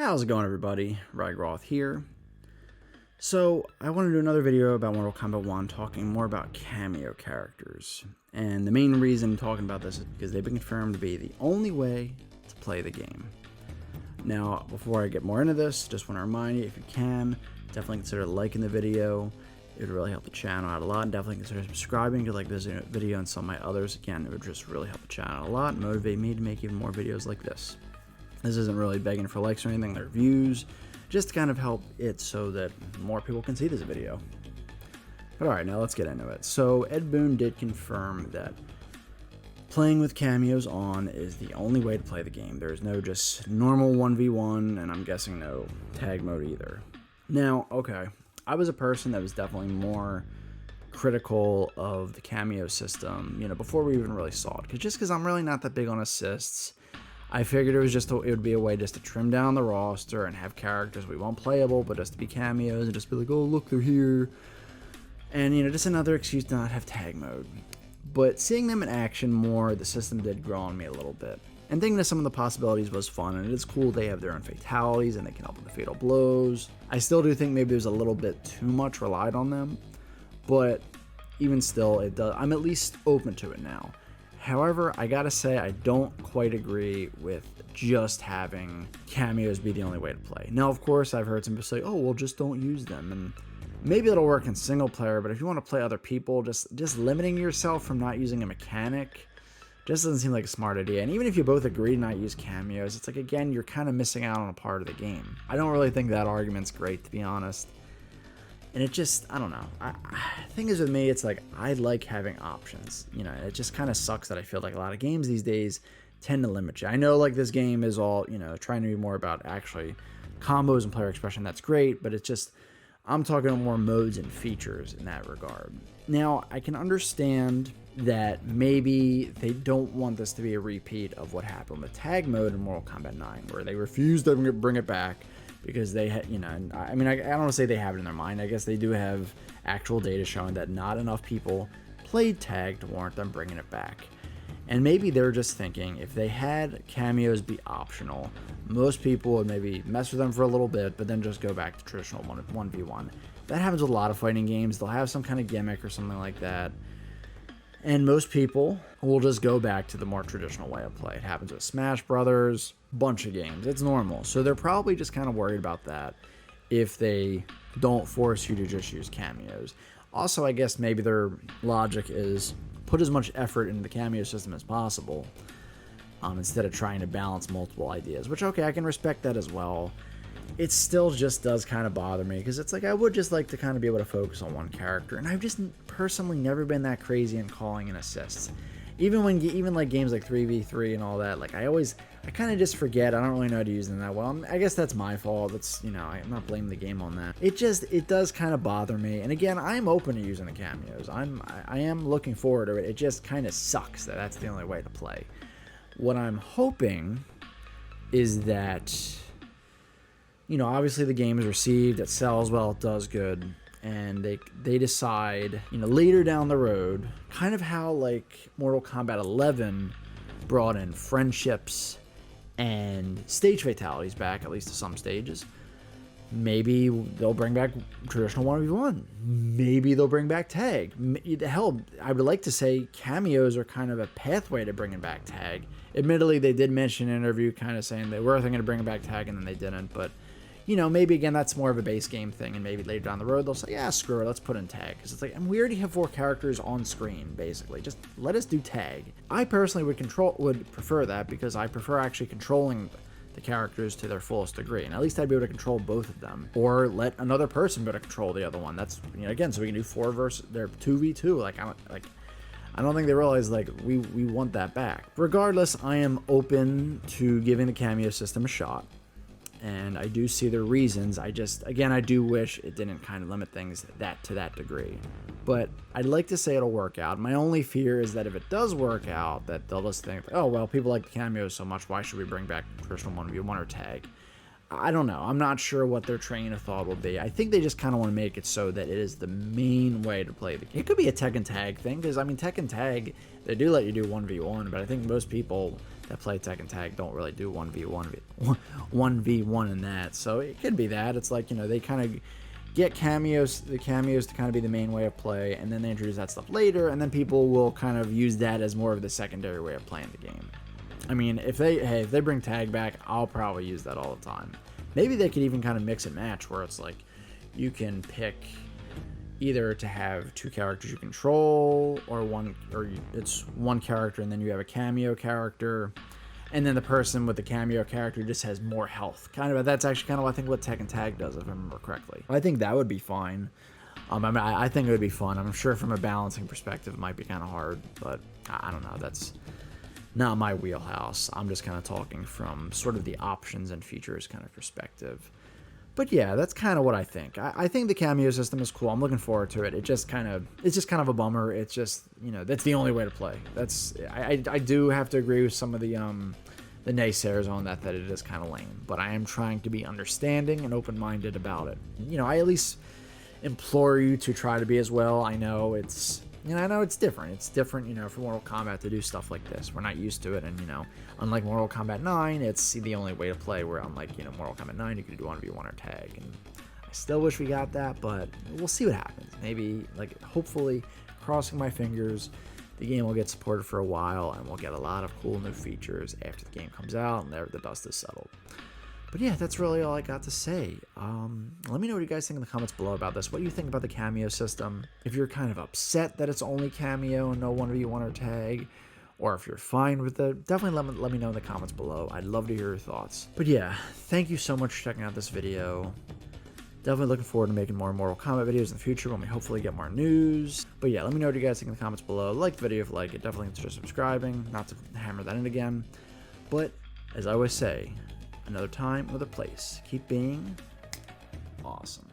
How's it going, everybody? Rygroth here. So, I want to do another video about Mortal Kombat 1 talking more about cameo characters. And the main reason I'm talking about this is because they've been confirmed to be the only way to play the game. Now, before I get more into this, just want to remind you, if you can, definitely consider liking the video. It would really help the channel out a lot. And definitely consider subscribing to like this video and some of my others. Again, it would just really help the channel a lot and motivate me to make even more videos like this. This isn't really begging for likes or anything, they're views, just to kind of help it so that more people can see this video. But alright, now let's get into it. So Ed Boon did confirm that playing with cameos on is the only way to play the game. There's no just normal 1v1, and I'm guessing no tag mode either. Now, okay, I was a person that was definitely more critical of the cameo system, before we even really saw it. Because I'm really not that big on assists. I figured it would be a way just to trim down the roster and have characters we won't playable, but just to be cameos and just be like, oh look, they're here. And just another excuse to not have tag mode. But seeing them in action more, the system did grow on me a little bit. And thinking of some of the possibilities was fun, and it is cool they have their own fatalities and they can help with the fatal blows. I still do think maybe there's a little bit too much relied on them, but even still, I'm at least open to it now. However, I gotta say, I don't quite agree with just having cameos be the only way to play. Now, of course, I've heard some people say, oh, well, just don't use them. And maybe it'll work in single player, but if you want to play other people, just limiting yourself from not using a mechanic just doesn't seem like a smart idea. And even if you both agree to not use cameos, it's like, again, you're kind of missing out on a part of the game. I don't really think that argument's great, to be honest. And it just, I don't know. The thing is with me, it's like, I like having options. It just kind of sucks that I feel like a lot of games these days tend to limit you. I know, like, this game is all, trying to be more about actually combos and player expression. That's great, but it's just, I'm talking about more modes and features in that regard. Now, I can understand that maybe they don't want this to be a repeat of what happened with tag mode in Mortal Kombat 9, where they refused to bring it back. Because they had, I don't want to say they have it in their mind. I guess they do have actual data showing that not enough people played tag to warrant them bringing it back. And maybe they're just thinking if they had cameos be optional, most people would maybe mess with them for a little bit, but then just go back to traditional 1v1. That happens with a lot of fighting games. They'll have some kind of gimmick or something like that. And most people will just go back to the more traditional way of play. It happens with Smash Brothers, bunch of games. It's normal. So they're probably just kind of worried about that if they don't force you to just use cameos. Also, I guess maybe their logic is put as much effort into the cameo system as possible instead of trying to balance multiple ideas, which, okay, I can respect that as well. It still just does kind of bother me because it's like I would just like to kind of be able to focus on one character, and I've just personally never been that crazy in calling in assists. Even like games like 3v3 and all that, like I kind of just forget. I don't really know how to use them that well. I guess that's my fault. That's, I'm not blaming the game on that. It does kind of bother me. And again, I'm open to using the cameos. I am looking forward to it. It just kind of sucks that that's the only way to play. What I'm hoping is that, obviously the game is received, it sells well, it does good, and they decide, later down the road, kind of how like Mortal Kombat 11 brought in friendships and stage fatalities back, at least to some stages. Maybe they'll bring back traditional 1v1. Maybe they'll bring back tag. Hell, I would like to say cameos are kind of a pathway to bringing back tag. Admittedly, they did mention in an interview kind of saying they were thinking of bringing back tag and then they didn't, but maybe again that's more of a base game thing, and maybe later down the road they'll say, yeah, screw it, let's put in tag, because it's like, and we already have 4 characters on screen, basically. Just let us do tag. I personally would prefer that, because I prefer actually controlling the characters to their fullest degree, and at least I'd be able to control both of them, or let another person be able to control the other one. That's, again, so we can do 4 versus their 2v2. I don't think they realize, we want that back. Regardless, I am open to giving the cameo system a shot. And I do see the reasons. I do wish it didn't kind of limit things to that degree. But I'd like to say it'll work out. My only fear is that if it does work out, that they'll just think, oh, well, people like the cameos so much, why should we bring back traditional 1v1 or tag? I don't know. I'm not sure what their train of thought will be. I think they just kind of want to make it so that it is the main way to play the game. It could be a Tekken Tag thing, because, Tekken Tag, they do let you do 1v1, but I think most people that play Tekken Tag don't really do 1v1 in that. So it could be that. It's like, they kind of get the cameos to kind of be the main way of play, and then they introduce that stuff later, and then people will kind of use that as more of the secondary way of playing the game. I mean, if they bring tag back, I'll probably use that all the time. Maybe they could even kind of mix and match where it's like you can pick either to have 2 characters you control, or it's one character and then you have a cameo character, and then the person with the cameo character just has more health. That's actually kind of I think what Tekken Tag does, if I remember correctly. I think that would be fine. I think it would be fun. I'm sure from a balancing perspective it might be kind of hard, but I don't know. That's not my wheelhouse. I'm just kind of talking from sort of the options and features kind of perspective. But yeah, that's kind of what I think. I think the cameo system is cool. I'm looking forward to it. It's just kind of a bummer. It's just, that's the only way to play. I do have to agree with some of the naysayers on that it is kind of lame. But I am trying to be understanding and open-minded about it. I at least implore you to try to be as well. I know it's different. It's different, for Mortal Kombat to do stuff like this. We're not used to it, and, unlike Mortal Kombat 9, it's the only way to play, where unlike, Mortal Kombat 9, you could do 1v1 or tag, and I still wish we got that, but we'll see what happens. Maybe, hopefully, crossing my fingers, the game will get supported for a while, and we'll get a lot of cool new features after the game comes out, and the dust is settled. But yeah, that's really all I got to say. Let me know what you guys think in the comments below about this. What do you think about the cameo system? If you're kind of upset that it's only cameo and no 1v1 or tag, or if you're fine with it, definitely let me know in the comments below. I'd love to hear your thoughts. But yeah, thank you so much for checking out this video. Definitely looking forward to making more Mortal Kombat videos in the future when we hopefully get more news. But yeah, let me know what you guys think in the comments below. Like the video if you like it. Definitely consider subscribing, not to hammer that in again. But as I always say, another time, another place. Keep being awesome.